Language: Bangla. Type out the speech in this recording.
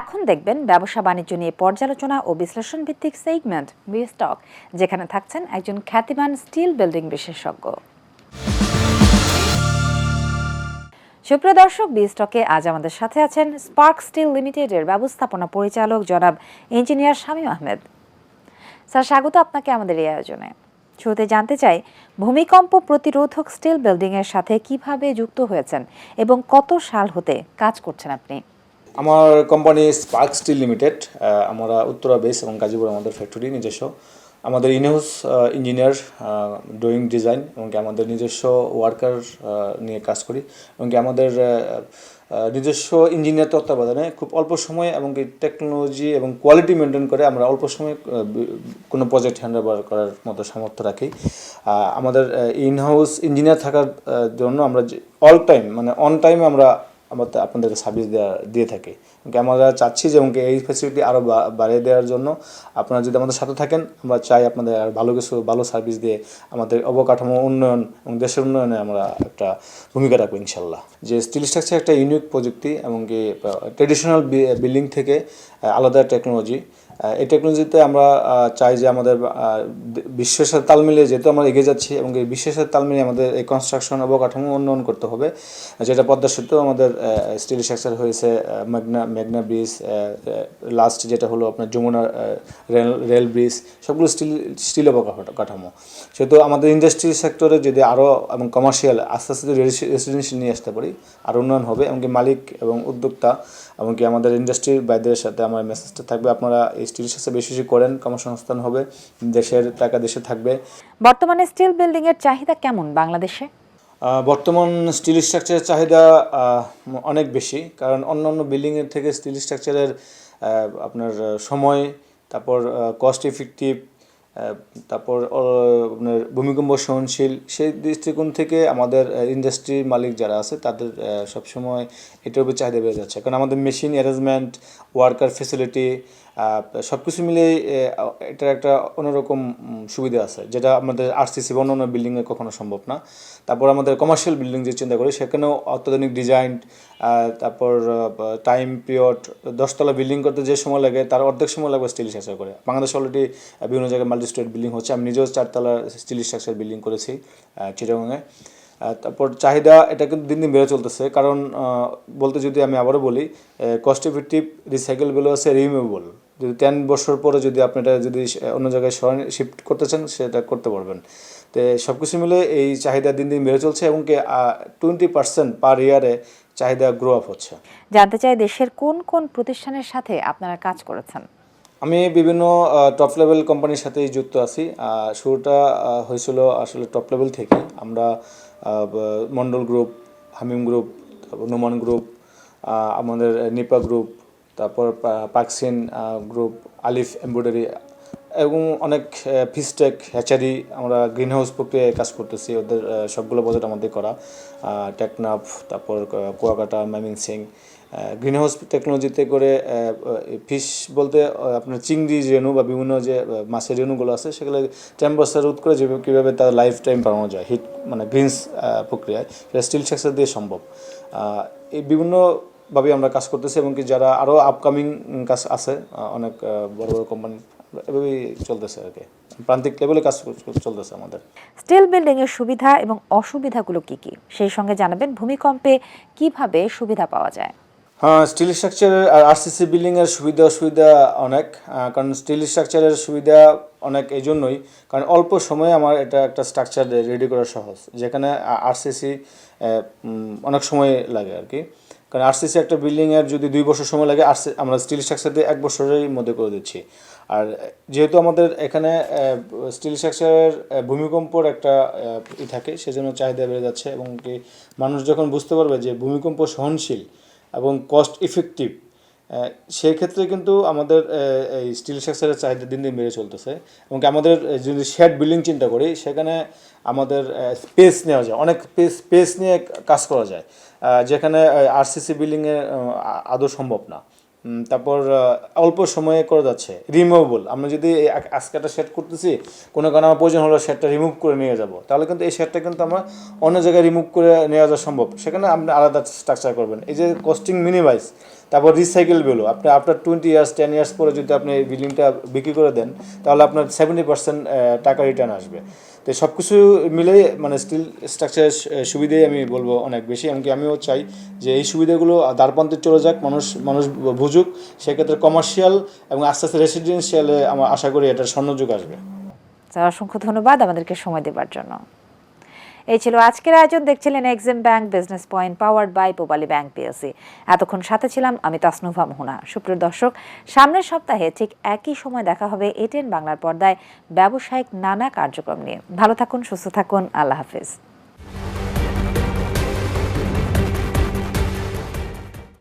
এখন দেখবেন ব্যবসা বাণিজ্য নিয়ে পর্যালোচনা ও বিশ্লেষণ ভিত্তিক সেগমেন্ট বিস্টক, যেখানে থাকছেন একজন খ্যাতিমান স্টিল বিল্ডিং বিশেষজ্ঞ। সুপ্রিয় দর্শক, বিস্টকে আজ আমাদের সাথে আছেন স্পার্ক স্টিল লিমিটেডের ব্যবস্থাপনা পরিচালক জনাব ইঞ্জিনিয়ার শামীম আহমেদ। স্যার, স্বাগত আপনাকে আমাদের এই আয়োজনে। শুরুতে জানতে চাই, ভূমিকম্প প্রতিরোধক স্টিল বিল্ডিং এর সাথে কিভাবে যুক্ত হয়েছেন এবং কত সাল হতে কাজ করছেন আপনি? আমার কোম্পানি স্পার্ক স্টিল লিমিটেড, আমরা উত্তরা বেস এবং গাজীপুর আমাদের ফ্যাক্টরি নিজস্ব। আমাদের ইনহাউস ইঞ্জিনিয়ার, ড্রয়িং ডিজাইন এবং আমাদের নিজস্ব ওয়ার্কার নিয়ে কাজ করি এবং আমাদের নিজস্ব ইঞ্জিনিয়ার তত্ত্বাবধানে খুব অল্প সময়ে এবং টেকনোলজি এবং কোয়ালিটি মেনটেন করে আমরা অল্প সময়ে কোনো প্রজেক্ট হ্যান্ডওভার করার মতো সামর্থ্য রাখি। আমাদের ইনহাউস ইঞ্জিনিয়ার থাকার জন্য আমরা অল টাইম অন টাইমে আমরা আপনাদের সার্ভিস দিয়ে থাকি। আমরা চাচ্ছি যে এই ফ্যাসিলিটি আরও বাড়িয়ে দেওয়ার জন্য আপনারা যদি আমাদের সাথে থাকেন, আমরা চাই আপনাদের আর ভালো সার্ভিস দিয়ে আমাদের অবকাঠামো উন্নয়ন এবং দেশের উন্নয়নে আমরা একটা ভূমিকা রাখবো ইনশাল্লাহ। যে স্টিল স্ট্রাকচার একটা ইউনিক প্রযুক্তি এবং ট্রেডিশনাল বিল্ডিং থেকে আলাদা টেকনোলজি। এই টেকনোলজিতে আমরা চাই যে আমাদের বিশ্বের সাথে তাল মিলিয়ে যেহেতু আমরা এগিয়ে যাচ্ছি এবং এই বিশ্বের সাথে তাল মিলিয়ে আমাদের এই কনস্ট্রাকশন অবকাঠামো উন্নয়ন করতে হবে। যেটা পদ্মা সেতু আমাদের স্টিল স্ট্রাকচার হয়েছে, মেঘনা ব্রিজ, লাস্ট যেটা হলো আপনার যমুনা রেল ব্রিজ, সবগুলো স্টিল অবকাঠামো। সেহেতু আমাদের ইন্ডাস্ট্রি সেক্টরে যদি আরও এবং কমার্শিয়াল আস্তে আস্তে যদি রেসিডেন্সিয়াল নিয়ে আসতে পারি, আর উন্নয়ন হবে এবং মালিক এবং উদ্যোক্তা এবং আমাদের ইন্ডাস্ট্রির বাইরের সাথে আমার মেসেজটা থাকবে, আপনারা এই স্টিল স্ট্রাকচার বেশি বেশি করেন, কর্মসংস্থান হবে, দেশের টাকা দেশে থাকবে। বর্তমানে স্টিল বিল্ডিং এর চাহিদা কেমন বাংলাদেশে? বর্তমান স্টিল স্ট্রাকচারের চাহিদা অনেক বেশি, কারণ অন্যান্য বিল্ডিংয়ের থেকে স্টিল স্ট্রাকচারের আপনার সময়, তারপর কস্ট ইফেক্টিভ, তারপর আপনার ভূমিকম্প সহনশীল, সেই দৃষ্টিকোণ থেকে আমাদের ইন্ডাস্ট্রির মালিক যারা আছে তাদের সবসময় এটার উপর চাহিদা বেড়ে যাচ্ছে। কারণ আমাদের মেশিন অ্যারেঞ্জমেন্ট, ওয়ার্কার ফেসিলিটি সব কিছু মিলেই এটার একটা অন্যরকম সুবিধা আছে, যেটা আমাদের আরসিসি বা অন্যান্য বিল্ডিংয়ে কখনো সম্ভব না। তারপর আমাদের কমার্শিয়াল বিল্ডিং যে চিন্তা করি, সেখানেও অত্যাধুনিক ডিজাইন, তারপর টাইম পিরিয়ড, 10তলা বিল্ডিং করতে যে সময় লাগে তার অর্ধেক সময় লাগবে স্টিল স্ট্রাকচার করে। বাংলাদেশ অলরেডি বিভিন্ন জায়গায় মাল্টি স্টোরেড বিল্ডিং হচ্ছে। আমি নিজেও 4তলা স্টিল স্ট্রাকচার বিল্ডিং করেছি চিটাগংয়ে। তারপর চাহিদা এটা কিন্তু দিন দিন বেড়ে চলতেছে, কারণ বলতে যদি আমি আবারও বলি, কস্ট ইফেক্টিভ, রিসাইকেলগুলো আছে, রিমুভেবল। যদি 10 বছর পরে যদি আপনি এটা যদি অন্য জায়গায় শিফট করতে চান, সেটা করতে পারবেন। তো সব কিছু মিলে এই চাহিদা দিন দিন বেড়ে চলছে এবং 20% পার ইয়ারে চাহিদা গ্রো আপ হচ্ছে। জানতে চাই, দেশের কোন কোন প্রতিষ্ঠানের সাথে আপনারা কাজ করেছেন? আমি বিভিন্ন টপ লেভেল কোম্পানির সাথেই যুক্ত আছি। শুরুটা হয়েছিল আসলে টপ লেভেল থেকে। আমরা মন্ডল গ্রুপ, হামিম গ্রুপ, তারপর নোমান গ্রুপ, আমাদের নিপা গ্রুপ, তারপর পাকসিন গ্রুপ, আলিফ এমব্রয়ডারি এবং অনেক ফিসটেক, হ্যাচারি, আমরা গ্রিন হাউস প্রক্রিয়ায় কাজ করতেছি। ওদের সবগুলো বাজেট আমাদের করা। টেকনাফ, তারপর কুয়াকাটা, ময়মনসিং। গ্রিন হাউস টেকনোলজিতে করে ফিশ বলতে আপনার চিংড়ি রেণু বা বিভিন্ন যে মাছের রেণুগুলো আছে, সেগুলো টেম্পারেচার রোধ করে কীভাবে তার লাইফ টাইম বাড়ানো যায় হিট গ্রিনস প্রক্রিয়ায়, সেটা স্টিল স্ট্রাকচার দিয়ে সম্ভব। এই বিভিন্নভাবে আমরা কাজ করতেছি এবং যারা আরও আপকামিং কাজ আছে, অনেক বড় বড় কোম্পানি, এভাবেই চলতেছে আর কি। প্রান্তিক লেভেলে কাজ চলতেছে আমাদের। স্টিল বিল্ডিং এর সুবিধা এবং অসুবিধাগুলো কি কি, সেই সঙ্গে জানাবেন ভূমিকম্পে কিভাবে সুবিধা পাওয়া যায়। হ্যাঁ, স্টিল স্ট্রাকচারের আর আরসিসি বিল্ডিংয়ের সুবিধা অসুবিধা অনেক। কারণ স্টিল স্ট্রাকচারের সুবিধা অনেক এই জন্যই, কারণ অল্প সময়ে আমার এটা একটা স্ট্রাকচার রেডি করা সহজ, যেখানে আরসিসি অনেক সময় লাগে আর কি। কারণ আরসিসি একটা বিল্ডিংয়ের যদি 2 বছর সময় লাগে, আমরা স্টিল স্ট্রাকচার দিয়ে 1 বছরের মধ্যে করে দিচ্ছি। আর যেহেতু আমাদের এখানে স্টিল স্ট্রাকচারের ভূমিকম্পর একটা থাকে, সেজন্য চাহিদা বেড়ে যাচ্ছে এবং কি মানুষ যখন বুঝতে পারবে যে ভূমিকম্প সহনশীল এবং কস্ট ইফেক্টিভ, সেই ক্ষেত্রে কিন্তু আমাদের এই স্টিল স্ট্রাকচারের চাহিদা দিন দিন বেড়ে চলতেছে। এবং আমাদের যদি শেড বিল্ডিং চিন্তা করি, সেখানে আমাদের স্পেস নেওয়া যায়, অনেক স্পেস নিয়ে কাজ করা যায়, যেখানে আরসিসি বিল্ডিংয়ে আদৌ সম্ভব না। তারপর অল্প সময়ে করা যাচ্ছে, রিমুভেবল। আমরা যদি আজকে একটা শেড করতেছি, কোনো কারণে আমার প্রয়োজন হলো শেডটা রিমুভ করে নিয়ে যাব, তাহলে কিন্তু এই শেডটা কিন্তু আমরা অন্য জায়গায় রিমুভ করে নেওয়া যাওয়া সম্ভব, সেখানে আপনি আলাদা স্ট্রাকচার করবেন। এই যে কস্টিং মিনিমাইজ, তারপর রিসাইকেল ভ্যালু, আপনি আফটার 20 ইয়ার্স 10 ইয়ার্স পরে যদি আপনি এই বিল্ডিংটা বিক্রি করে দেন, তাহলে আপনার 70% টাকা রিটার্ন আসবে। তো সব কিছু মিলে মানে স্টিল স্ট্রাকচারের সুবিধাই আমি বলবো অনেক বেশি, এমনকি আমিও চাই যে এই সুবিধাগুলো দ্বারপ্রান্তে চলে যাক, মানুষ মানুষ বুঝুক, সেক্ষেত্রে কমার্শিয়াল এবং আস্তে আস্তে রেসিডেন্সিয়ালে আমার আশা করি এটার স্বর্ণযুগ আসবে। স্যার অসংখ্য ধন্যবাদ আমাদেরকে সময় দেওয়ার জন্য। এই ছিল আজকের আয়োজন। দেখছিলেন Exim bank business point, powered by Pubali bank PLC. এতক্ষণ সাথে ছিলাম আমি তাসনুভা মোহনা। সুপ্রিয় দর্শক, সামনের সপ্তাহে ঠিক একই সময় দেখা হবে এটিএন বাংলার পর্দায় ব্যবসায়িক নানা কার্যক্রম নিয়ে। ভালো থাকুন, সুস্থ থাকুন, আল্লাহ হাফেজ।